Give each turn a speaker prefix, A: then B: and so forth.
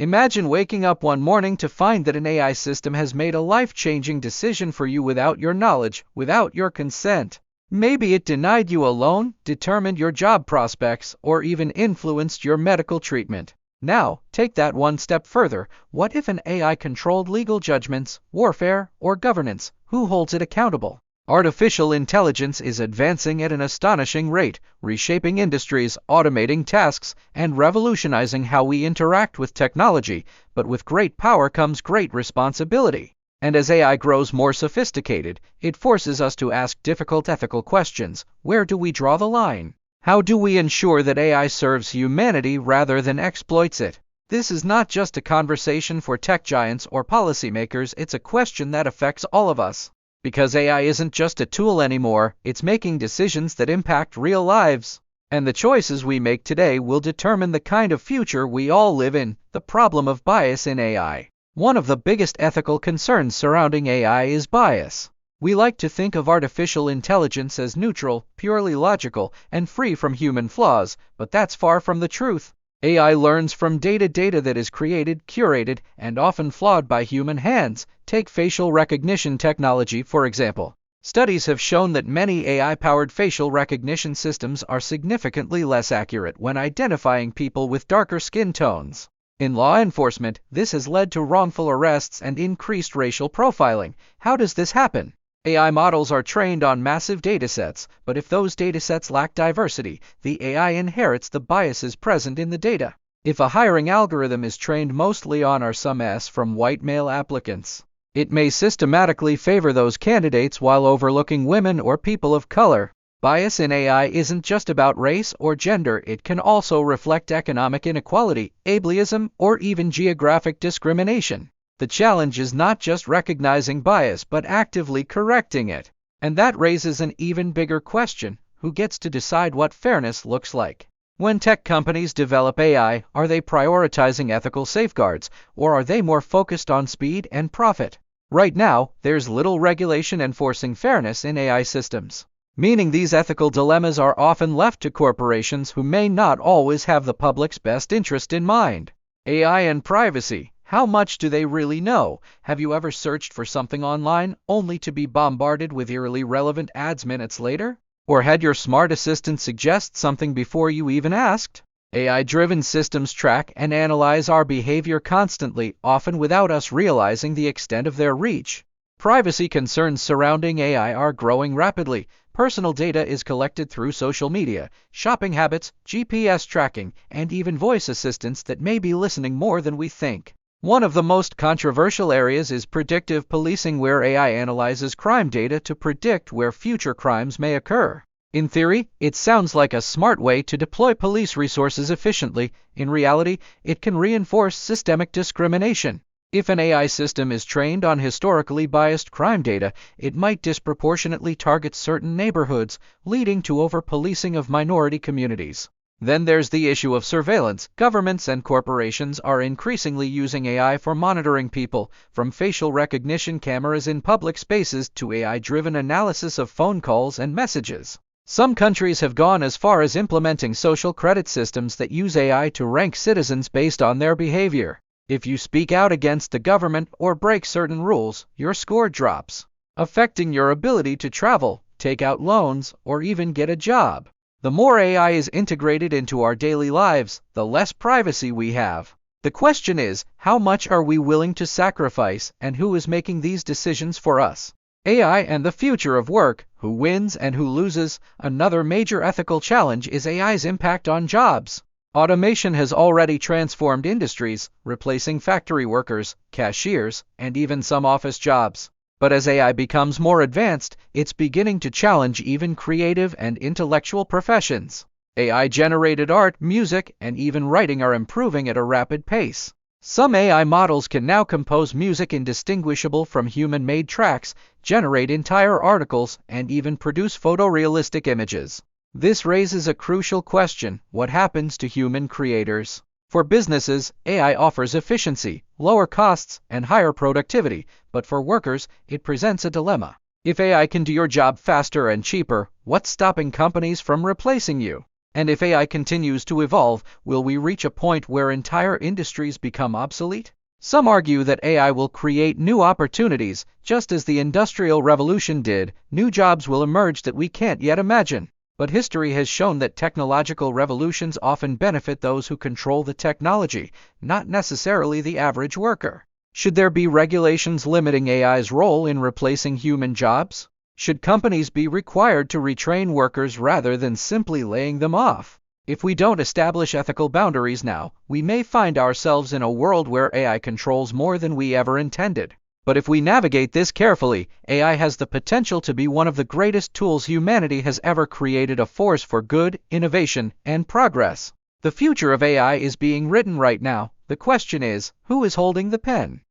A: Imagine waking up one morning to find that an AI system has made a life-changing decision for you without your knowledge, without your consent. Maybe it denied you a loan, determined your job prospects, or even influenced your medical treatment. Now, take that one step further. What if an AI controlled legal judgments, warfare, or governance? Who holds it accountable? Artificial intelligence is advancing at an astonishing rate, reshaping industries, automating tasks, and revolutionizing how we interact with technology. But with great power comes great responsibility. And as AI grows more sophisticated, it forces us to ask difficult ethical questions. Where do we draw the line? How do we ensure that AI serves humanity rather than exploits it? This is not just a conversation for tech giants or policymakers, it's a question that affects all of us. Because AI isn't just a tool anymore, it's making decisions that impact real lives. And the choices we make today will determine the kind of future we all live in. The problem of bias in AI. One of the biggest ethical concerns surrounding AI is bias. We like to think of artificial intelligence as neutral, purely logical, and free from human flaws, but that's far from the truth. AI learns from data that is created, curated, and often flawed by human hands. Take facial recognition technology, for example. Studies have shown that many AI-powered facial recognition systems are significantly less accurate when identifying people with darker skin tones. In law enforcement, this has led to wrongful arrests and increased racial profiling. How does this happen? AI models are trained on massive datasets, but if those datasets lack diversity, the AI inherits the biases present in the data. If a hiring algorithm is trained mostly on R from white male applicants, it may systematically favor those candidates while overlooking women or people of color. Bias in AI isn't just about race or gender, it can also reflect economic inequality, ableism, or even geographic discrimination. The challenge is not just recognizing bias but actively correcting it. And that raises an even bigger question: who gets to decide what fairness looks like? When tech companies develop AI, are they prioritizing ethical safeguards, or are they more focused on speed and profit? Right now, there's little regulation enforcing fairness in AI systems, meaning these ethical dilemmas are often left to corporations who may not always have the public's best interest in mind. AI and privacy. How much do they really know? Have you ever searched for something online only to be bombarded with eerily relevant ads minutes later? Or had your smart assistant suggest something before you even asked? AI-driven systems track and analyze our behavior constantly, often without us realizing the extent of their reach. Privacy concerns surrounding AI are growing rapidly. Personal data is collected through social media, shopping habits, GPS tracking, and even voice assistants that may be listening more than we think. One of the most controversial areas is predictive policing, where AI analyzes crime data to predict where future crimes may occur. In theory, it sounds like a smart way to deploy police resources efficiently. In reality, it can reinforce systemic discrimination. If an AI system is trained on historically biased crime data, it might disproportionately target certain neighborhoods, leading to over-policing of minority communities. Then there's the issue of surveillance. Governments and corporations are increasingly using AI for monitoring people, from facial recognition cameras in public spaces to AI-driven analysis of phone calls and messages. Some countries have gone as far as implementing social credit systems that use AI to rank citizens based on their behavior. If you speak out against the government or break certain rules, your score drops, affecting your ability to travel, take out loans, or even get a job. The more AI is integrated into our daily lives, the less privacy we have. The question is, how much are we willing to sacrifice, and who is making these decisions for us? AI and the future of work. Who wins and who loses? Another major ethical challenge is AI's impact on jobs. Automation has already transformed industries, replacing factory workers, cashiers, and even some office jobs. But as AI becomes more advanced, it's beginning to challenge even creative and intellectual professions. AI-generated art, music, and even writing are improving at a rapid pace. Some AI models can now compose music indistinguishable from human-made tracks, generate entire articles, and even produce photorealistic images. This raises a crucial question: what happens to human creators? For businesses, AI offers efficiency, lower costs, and higher productivity, but for workers, it presents a dilemma. If AI can do your job faster and cheaper, what's stopping companies from replacing you? And if AI continues to evolve, will we reach a point where entire industries become obsolete? Some argue that AI will create new opportunities, just as the Industrial Revolution did. New jobs will emerge that we can't yet imagine. But history has shown that technological revolutions often benefit those who control the technology, not necessarily the average worker. Should there be regulations limiting AI's role in replacing human jobs? Should companies be required to retrain workers rather than simply laying them off? If we don't establish ethical boundaries now, we may find ourselves in a world where AI controls more than we ever intended. But if we navigate this carefully, AI has the potential to be one of the greatest tools humanity has ever created, a force for good, innovation, and progress. The future of AI is being written right now. The question is, who is holding the pen?